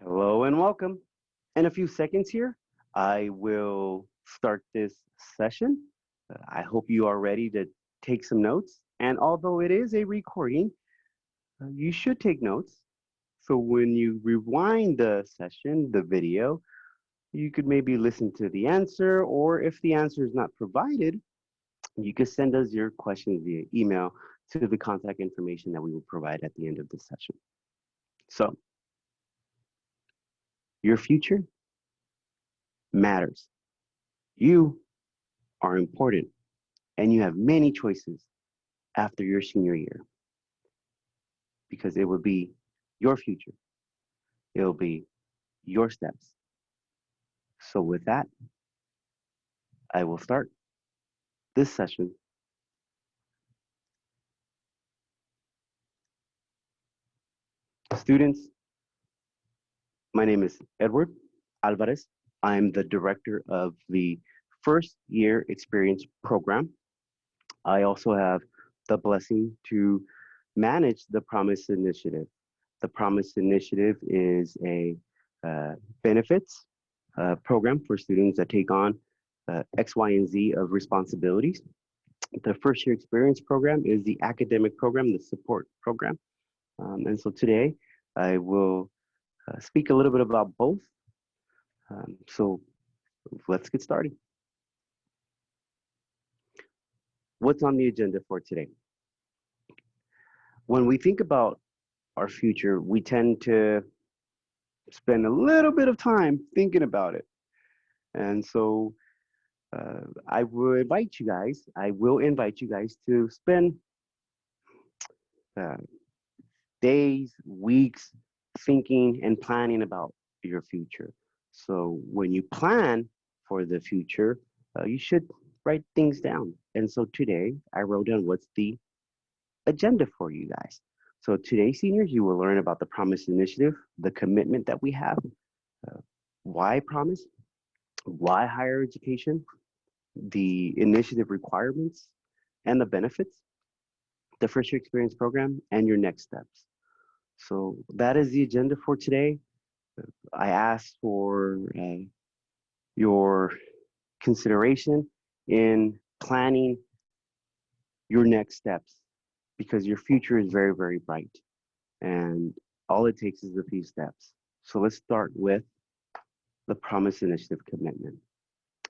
Hello and welcome. In a few seconds here, I will start this session. I hope you are ready to take some notes. And although it is a recording, you should take notes. So when you rewind the session, the video, you could maybe listen to the answer, or if the answer is not provided, you could send us your questions via email to the contact information that we will provide at the end of the session. So, your future matters. You are important, and you have many choices after your senior year because it will be your future. It will be your steps. So, with that, I will start this session. Students, my name is Edward Alvarez. I'm the director of the first year experience program. I also have the blessing to manage the Promise Initiative. The Promise Initiative is a benefits program for students that take on X, Y, and Z of responsibilities. The first year experience program is the academic program, the support program. And so today I will speak a little bit about both. So let's get started. What's on the agenda for today? When we think about our future, we tend to spend a little bit of time thinking about it. And so I will invite you guys to spend uh, days, weeks thinking and planning about your future. So when you plan for the future, you should write things down. And so today I wrote down what's the agenda for you guys. So today, seniors, you will learn about the Promise Initiative, the commitment that we have, why Promise, why higher education, the initiative requirements and the benefits, the first year experience program, and your next steps. So that is the agenda for today. I ask for your consideration in planning your next steps because your future is very, very bright. And all it takes is a few steps. So let's start with the Promise Initiative commitment.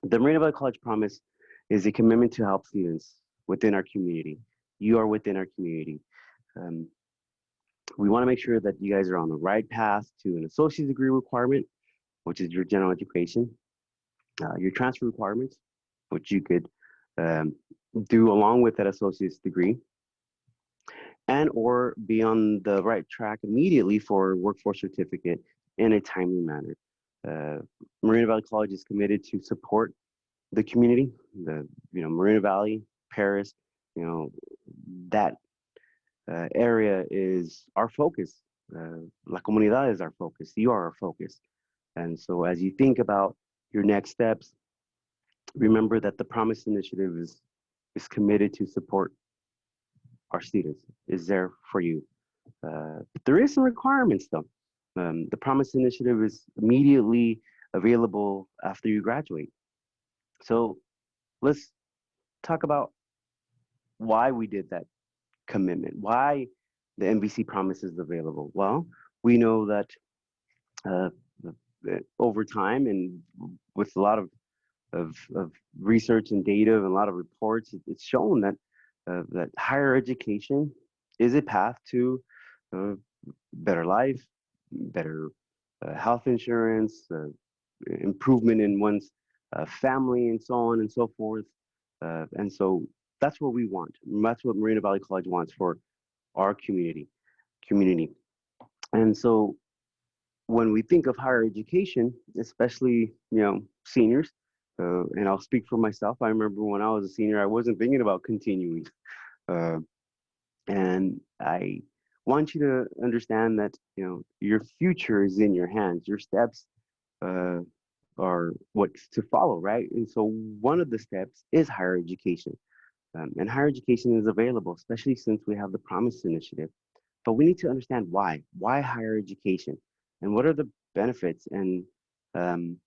The Marina Valley College Promise is a commitment to help students within our community. You are within our community. Um, we want to make sure that you guys are on the right path to an associate's degree requirement, which is your general education, your transfer requirements, which you could um, do along with that associate's degree, and or be on the right track immediately for workforce certificate in a timely manner. Marina Valley College is committed to support the community, Marina Valley, Paris, that area is our focus. La comunidad is our focus. You are our focus. And so as you think about your next steps, remember that the Promise Initiative is committed to support our students, is there for you. But there is some requirements though. The Promise Initiative is immediately available after you graduate. So let's talk about why we did that commitment, why the MVC Promise is available. Well, we know that uh, over time and with a lot of research and data and a lot of reports, it's shown that that higher education is a path to better life, better health insurance, improvement in one's family, and so on and so forth. And so that's what we want. That's what Marina Valley College wants for our community. And so when we think of higher education, especially seniors, and I'll speak for myself. I remember when I was a senior, I wasn't thinking about continuing, uh, and I want you to understand that your future is in your hands. Your steps uh, are what's to follow, right? And so one of the steps is higher education, and higher education is available, especially since we have the Promise Initiative. But we need to understand why. Why higher education? And what are the benefits. And I'm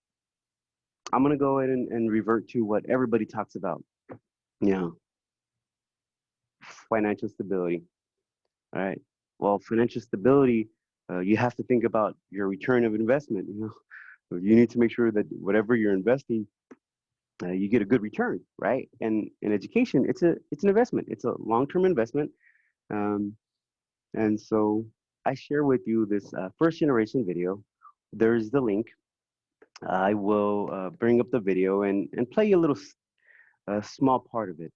going to go ahead and revert to what everybody talks about, you know, financial stability. All right. Well, financial stability, you have to think about your return of investment. You need to make sure that whatever you're investing, you get a good return, right? And in education, it's an investment. It's a long-term investment. Um, and so I share with you this first generation video. There's the link. I will bring up the video and play a little small part of it,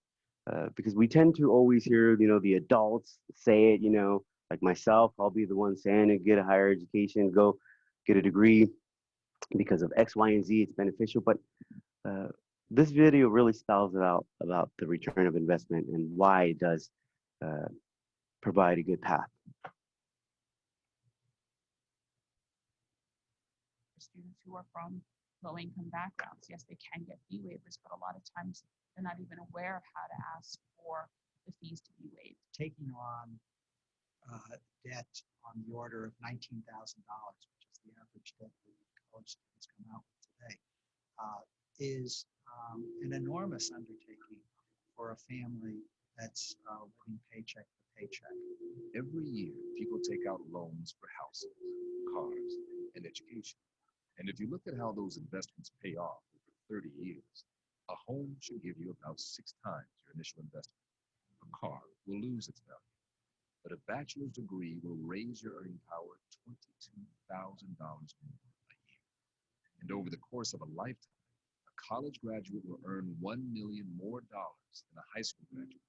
because we tend to always hear, the adults say it, like myself, I'll be the one saying it, get a higher education, go get a degree because of X, Y, and Z, it's beneficial. But uh, this video really spells it out about the return of investment and why it does uh, provide a good path. Students who are from low-income backgrounds, yes, they can get fee waivers, but a lot of times they're not even aware of how to ask for the fees to be waived. Taking on debt on the order of $19,000, which is the average debt that college students come out with today, is an enormous undertaking for a family that's living paycheck to paycheck. Every year, people take out loans for houses, cars, and education. And if you look at how those investments pay off over 30 years, a home should give you about 6 times your initial investment. A car will lose its value, but a bachelor's degree will raise your earning power $22,000 more a year. And over the course of a lifetime, a college graduate will earn $1 million more than a high school graduate,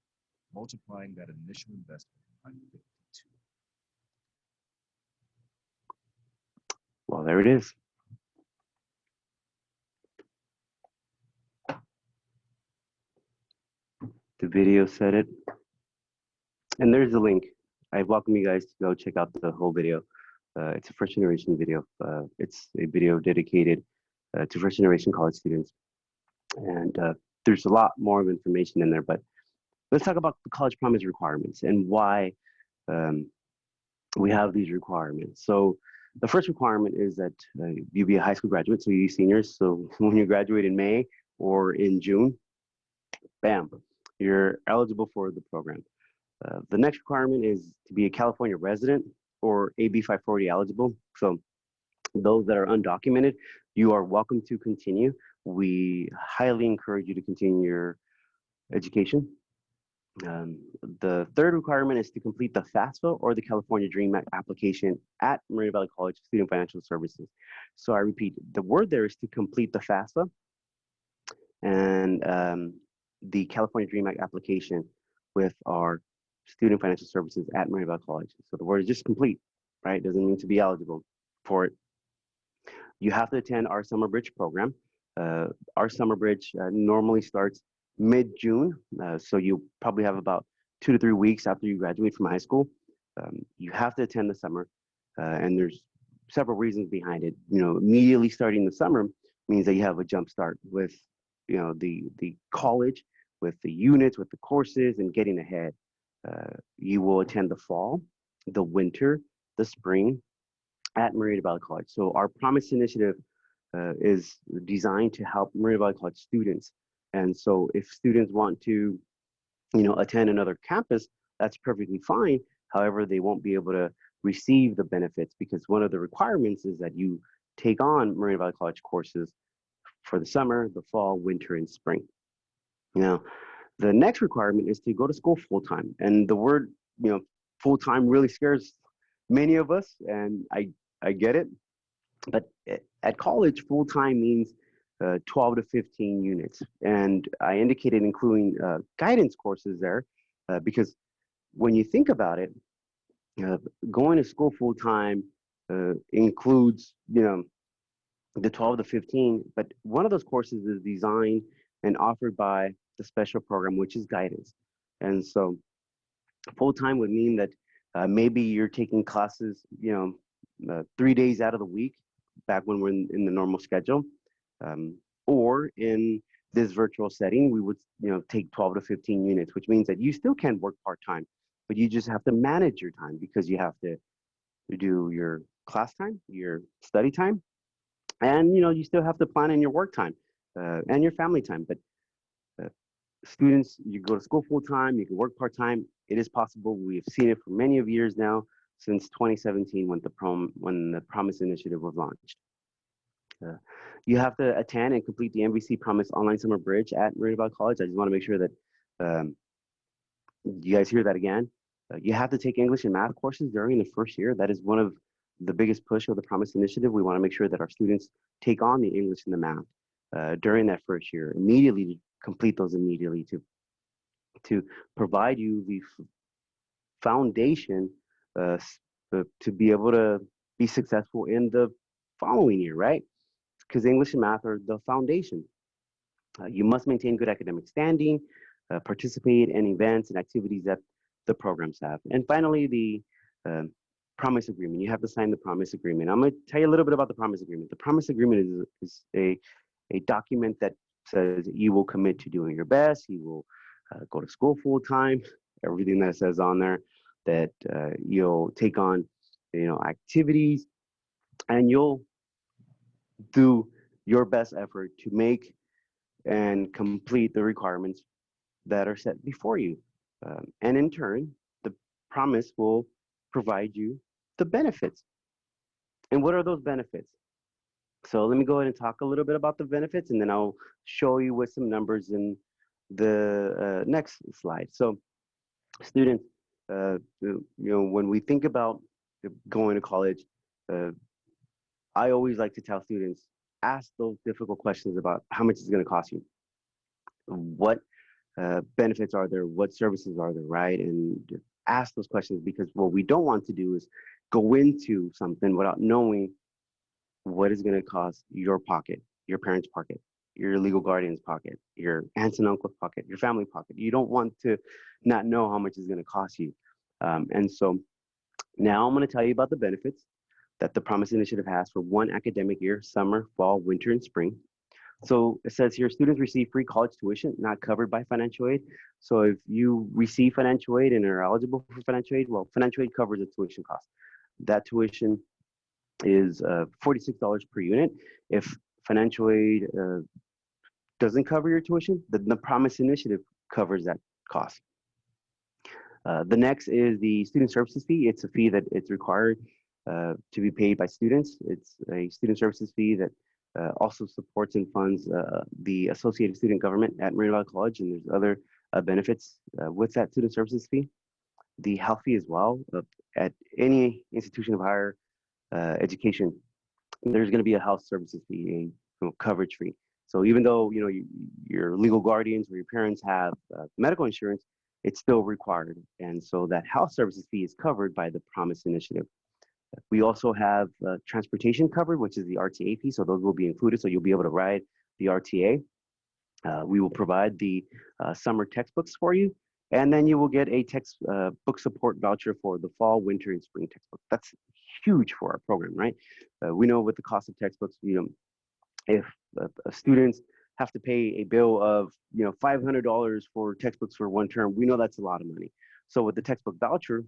multiplying that initial investment by 52. Well, there it is. The video said it. And there's the link. I welcome you guys to go check out the whole video. It's a first generation video. It's a video dedicated to first generation college students. And there's a lot more of information in there, but let's talk about the college promise requirements and why we have these requirements. So the first requirement is that you be a high school graduate, so you seniors. So when you graduate in May or in June, bam, you're eligible for the program. The next requirement is to be a California resident or AB 540 eligible. So those that are undocumented, you are welcome to continue. We highly encourage you to continue your education. The third requirement is to complete the FAFSA or the California Dream Act application at Moreno Valley College Student Financial Services. So I repeat, the word there is to complete the FAFSA and the California Dream Act application with our Student Financial Services at Moreno Valley College. So the word is just complete, right? Doesn't mean to be eligible for it. You have to attend our summer bridge program. Our summer bridge normally starts mid-June, so you probably have about 2 to 3 weeks after you graduate from high school. You have to attend the summer, and there's several reasons behind it. Immediately starting the summer means that you have a jump start with, the college, with the units, with the courses, and getting ahead. You will attend the fall, the winter, the spring at Moreno Valley College. So our Promise Initiative is designed to help Moreno Valley College students. And so if students want to, attend another campus, that's perfectly fine. However, they won't be able to receive the benefits because one of the requirements is that you take on Moreno Valley College courses for the summer, the fall, winter, and spring. Now, the next requirement is to go to school full-time. And the word, full-time really scares many of us, and I get it. But at college, full-time means 12 to 15 units. And I indicated including guidance courses there because when you think about it, going to school full-time includes, the 12 to 15, but one of those courses is designed and offered by the special program, which is guidance. And so full-time would mean that maybe you're taking classes, 3 days out of the week, back when we're in the normal schedule, or in this virtual setting, we would take 12 to 15 units, which means that you still can work part-time, but you just have to manage your time because you have to do your class time, your study time, and you still have to plan in your work time and your family time. But uh, students, you go to school full time, you can work part time. It is possible. We've seen it for many of years now, since 2017 when the Promise Initiative was launched. Uh, you have to attend and complete the MVC Promise Online Summer Bridge at Marina Valley College. I just want to make sure that um, you guys hear that again. You have to take English and math courses during the first year. That is one of the biggest push of the Promise Initiative. We want to make sure that our students take on the English and the math during that first year, immediately to complete those immediately to provide you the foundation to be able to be successful in the following year, right? Because English and math are the foundation. You must maintain good academic standing, participate in events and activities that the programs have. And finally, the Promise Agreement. You have to sign the Promise Agreement. I'm going to tell you a little bit about the Promise Agreement. The Promise Agreement is a document that says you will commit to doing your best, you will go to school full time, everything that it says on there, that you'll take on activities, and you'll do your best effort to make and complete the requirements that are set before you. And in turn, the promise will provide you the benefits. And what are those benefits? So let me go ahead and talk a little bit about the benefits, and then I'll show you with some numbers in the next slide. So students, when we think about going to college, I always like to tell students, ask those difficult questions about how much it's going to cost you. What benefits are there? What services are there, right? And ask those questions, because what we don't want to do is go into something without knowing what is going to cost your pocket, your parents' pocket, your legal guardian's pocket, your aunts and uncle's pocket, your family pocket. You don't want to not know how much it's going to cost you. And so now I'm going to tell you about the benefits that the Promise Initiative has for one academic year: summer, fall, winter, and spring. So it says here, students receive free college tuition not covered by financial aid. So if you receive financial aid and are eligible for financial aid, well, financial aid covers the tuition cost. That tuition is $46 per unit. If financial aid doesn't cover your tuition, then the Promise Initiative covers that cost. The next is the student services fee. It's a fee that it's required to be paid by students. It's a student services fee that also supports and funds the Associated Student Government at Marina Valley College, and there's other benefits with that student services fee. The health fee as well. At any institution of higher education, there's going to be a health services fee, a coverage fee. So even though your legal guardians or your parents have medical insurance, it's still required, and so that health services fee is covered by the Promise Initiative. We also have transportation covered, which is the RTA fee. So those will be included. So you'll be able to ride the RTA. We will provide the summer textbooks for you. And then you will get a textbook support voucher for the fall, winter, and spring textbook. That's huge for our program, right? We know with the cost of textbooks, if students have to pay a bill of $500 for textbooks for one term, we know that's a lot of money. So with the textbook voucher,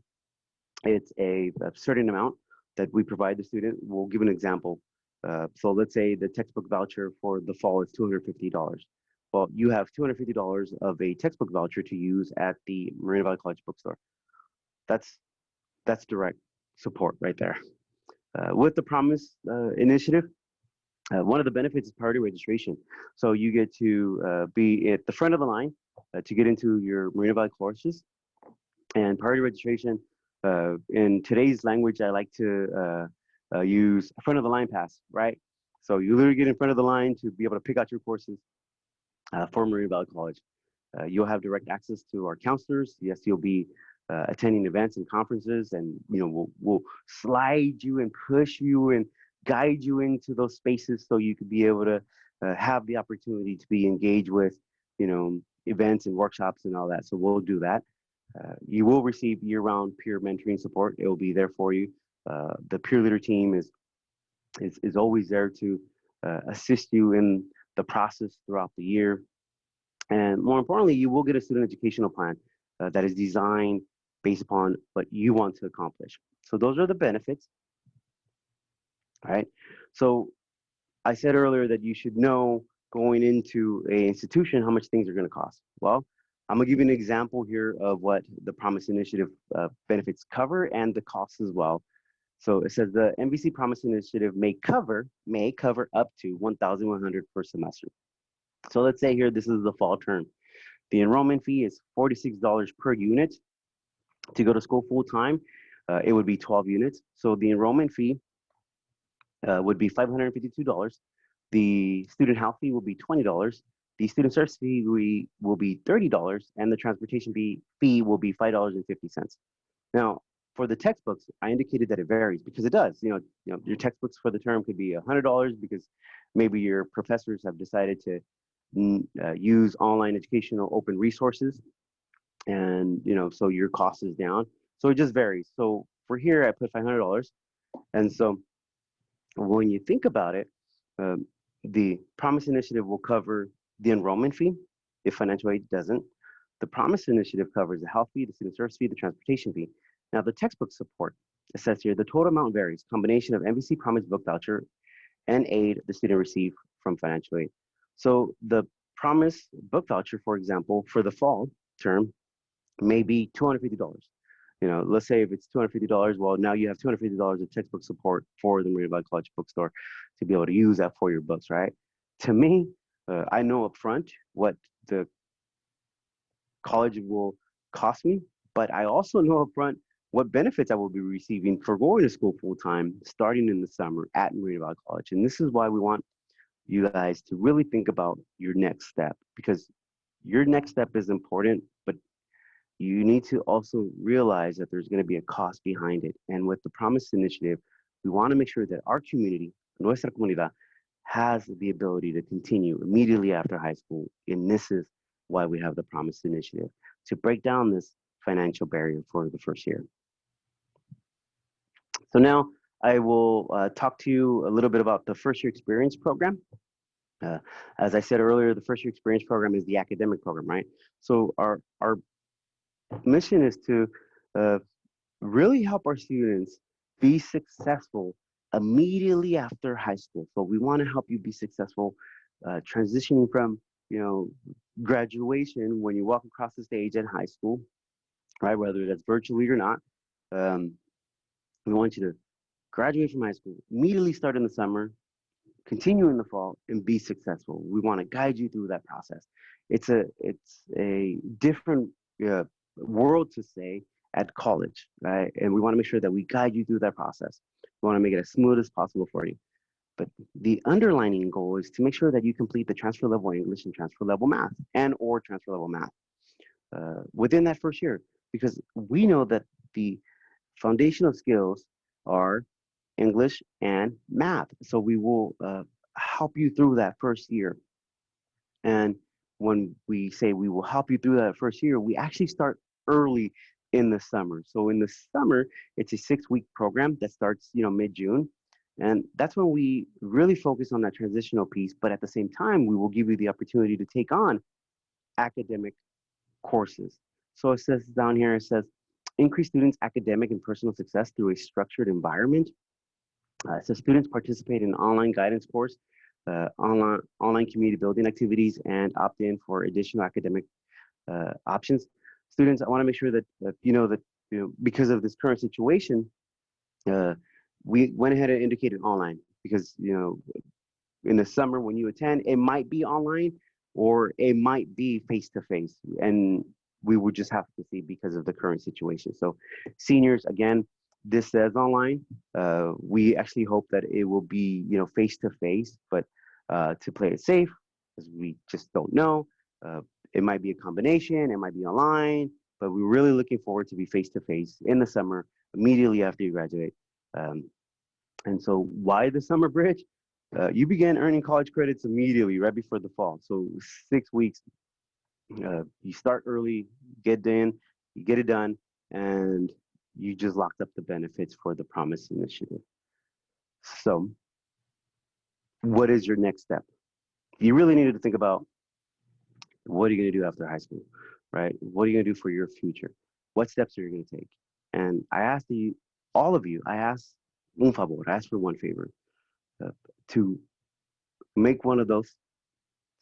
it's a certain amount that we provide the student. We'll give an example. So let's say the textbook voucher for the fall is $250. Well, you have $250 of a textbook voucher to use at the Marina Valley College bookstore. That's direct support right there. With the Promise Initiative, one of the benefits is priority registration. So you get to be at the front of the line to get into your Marina Valley courses. And priority registration, in today's language, I like to use front of the line pass, right? So you literally get in front of the line to be able to pick out your courses for Marina Valley College. You'll have direct access to our counselors. Yes, you'll be attending events and conferences, and we'll slide you and push you and guide you into those spaces so you could be able to have the opportunity to be engaged with events and workshops and all that. So we'll do that. You will receive year-round peer mentoring support. It will be there for you. The peer leader team is always there to assist you in the process throughout the year. And more importantly, you will get a student educational plan that is designed based upon what you want to accomplish. So those are the benefits. right? So I said earlier that you should know going into a institution how much things are going to cost. Well, I'm gonna give you an example here of what the Promise Initiative benefits cover and the costs as well. So it says the MVC Promise Initiative may cover up to 1,100 per semester. So let's say here this is the fall term. The enrollment fee is $46 per unit. To go to school full time, it would be 12 units. So the enrollment fee would be $552. The student house fee will be $20. The student service fee will be $30, and the transportation fee will be $5.50. Now, for the textbooks, I indicated that it varies because it does. Your textbooks for the term could be $100 because maybe your professors have decided to use online educational open resources, and so your cost is down. So it just varies. So for here, I put $500, and so when you think about it, the Promise Initiative will cover the enrollment fee if financial aid doesn't. The Promise Initiative covers the health fee, the student service fee, the transportation fee. Now, the textbook support, it says here, the total amount varies, combination of MVC Promise book voucher and aid the student received from financial aid. So the Promise book voucher, for example, for the fall term may be $250. Let's say if it's $250, well, now you have $250 of textbook support for the Marina Valley College bookstore to be able to use that for your books, right? To me, I know upfront what the college will cost me, but I also know upfront what benefits I will be receiving for going to school full time starting in the summer at Marina Valley College. And this is why we want you guys to really think about your next step, because your next step is important, but you need to also realize that there's going to be a cost behind it. And with the Promise Initiative, we want to make sure that our community, nuestra comunidad, has the ability to continue immediately after high school. And this is why we have the Promise Initiative, to break down this financial barrier for the first year. So now I will talk to you a little bit about the first year experience program. As I said earlier, the first year experience program is the academic program, right? So our mission is to really help our students be successful immediately after high school. So we want to help you be successful transitioning from, graduation when you walk across the stage in high school, right? Whether that's virtually or not. We want you to graduate from high school, immediately start in the summer, continue in the fall, and be successful. We want to guide you through that process. It's a different world to say at college, right? And we want to make sure that we guide you through that process. We want to make it as smooth as possible for you. But the underlining goal is to make sure that you complete the transfer level English and transfer level math or transfer level math within that first year, because we know that the foundational skills are English and math. So we will help you through that first year. And when we say we will help you through that first year, we actually start early in the summer. So in the summer, it's a 6-week program that starts, mid-June. And that's when we really focus on that transitional piece. But at the same time, we will give you the opportunity to take on academic courses. So it says down here, it says, increase students' academic and personal success through a structured environment. It says students participate in online guidance course, online community building activities, and opt in for additional academic options. Students, I want to make sure that because of this current situation, we went ahead and indicated online because in the summer when you attend, it might be online or it might be face-to-face, and we would just have to see because of the current situation. So seniors, again, this says online. We actually hope that it will be face-to-face, but to play it safe, because we just don't know. It might be a combination, it might be online, but we're really looking forward to be face-to-face in the summer, immediately after you graduate. And so why the summer bridge? You begin earning college credits immediately, right before the fall. So 6 weeks, you start early, get in, you get it done, and you just locked up the benefits for the Promise Initiative. So what is your next step? You really need to think about, what are you going to do after high school, right? What are you going to do for your future? What steps are you going to take? And I asked all of you, I asked un favor, I asked for one favor. to make one of those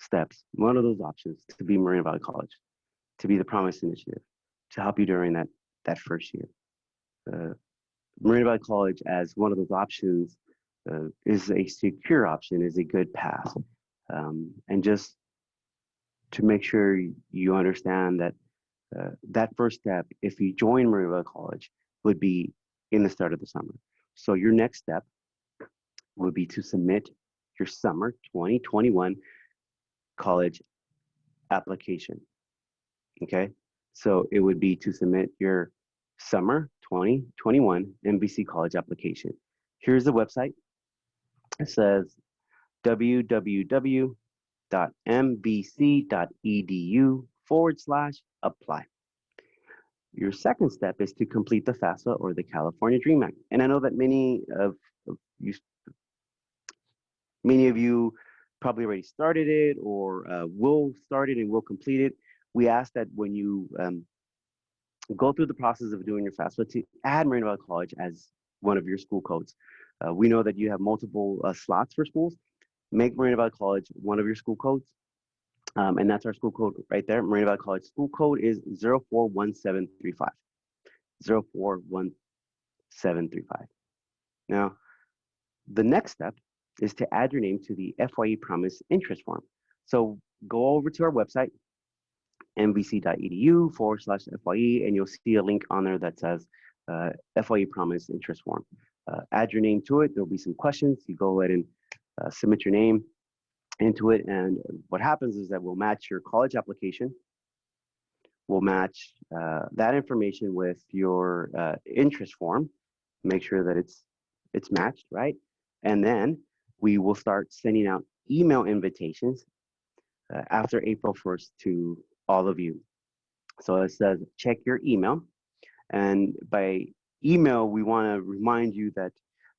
steps, one of those options to be Moreno Valley College, to be the Promise Initiative, to help you during that first year. Moreno Valley College as one of those options is a secure option, is a good path. And just to make sure you understand that that first step, if you join Moreno Valley College, would be in the start of the summer. So your next step would be to submit your summer 2021 college application. Okay, so it would be to submit your summer 2021 MVC college application. Here's the website. It says www.mvc.edu/apply. Your second step is to complete the FAFSA or the California Dream Act. And I know that many of you probably already started it or will start it and will complete it. We ask that when you go through the process of doing your FAFSA to add Moreno Valley College as one of your school codes. We know that you have multiple slots for schools. Make Moreno Valley College one of your school codes. And that's our school code right there. Moreno Valley College school code is 041735. 041735. Now, the next step is to add your name to the FYE Promise interest form. So go over to our website, mvc.edu/FYE, and you'll see a link on there that says FYE Promise interest form. Add your name to it. There'll be some questions. You go ahead and submit your name into it, and what happens is that we'll match your college application. We'll match that information with your interest form, make sure that it's matched, right? And then we will start sending out email invitations after April 1st to all of you. So it says check your email, and by email we want to remind you that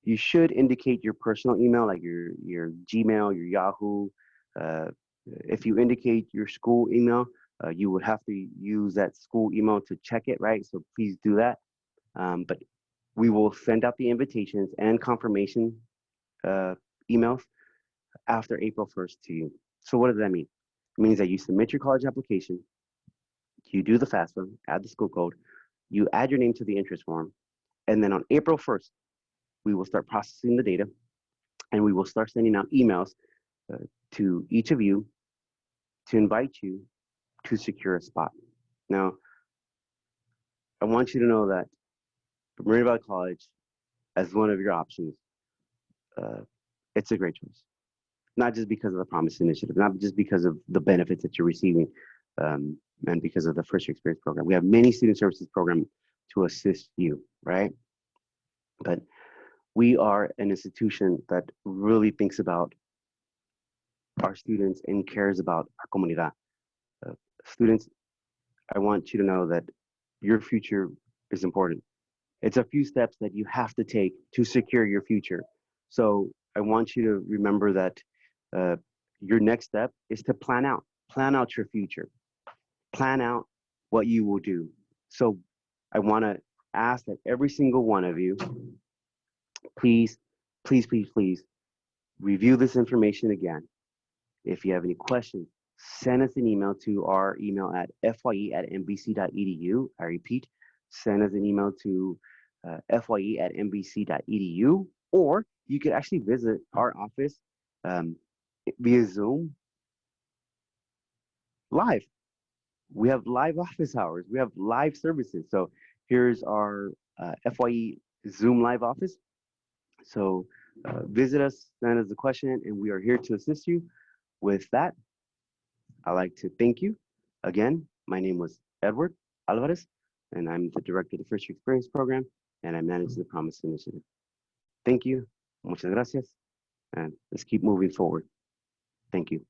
you should indicate your personal email, like your Gmail, your Yahoo. If you indicate your school email, you would have to use that school email to check it, right? So please do that. But we will send out the invitations and confirmation emails after April 1st to you. So what does that mean? It means that you submit your college application, you do the FAFSA, add the school code, you add your name to the interest form, and then on April 1st, we will start processing the data, and we will start sending out emails to each of you to invite you to secure a spot. Now, I want you to know that Moreno Valley College, as one of your options, it's a great choice. Not just because of the Promise Initiative, not just because of the benefits that you're receiving, and because of the First Year Experience Program. We have many student services programs to assist you, right? But we are an institution that really thinks about our students and cares about our comunidad. Students, I want you to know that your future is important. It's a few steps that you have to take to secure your future. So I want you to remember that your next step is to plan out your future. Plan out what you will do. So I want to ask that every single one of you, please review this information again. If you have any questions, send us an email to our email at fye@mvc.edu. I repeat, send us an email to fye@mvc.edu, or you could actually visit our office via Zoom live. We have live office hours. We have live services. So here's our FYE Zoom live office. So visit us, send us a question, and we are here to assist you. With that, I'd like to thank you. Again, my name was Edward Alvarez, and I'm the director of the First Year Experience Program, and I manage the Promise Initiative. Thank you. Muchas gracias. And let's keep moving forward. Thank you.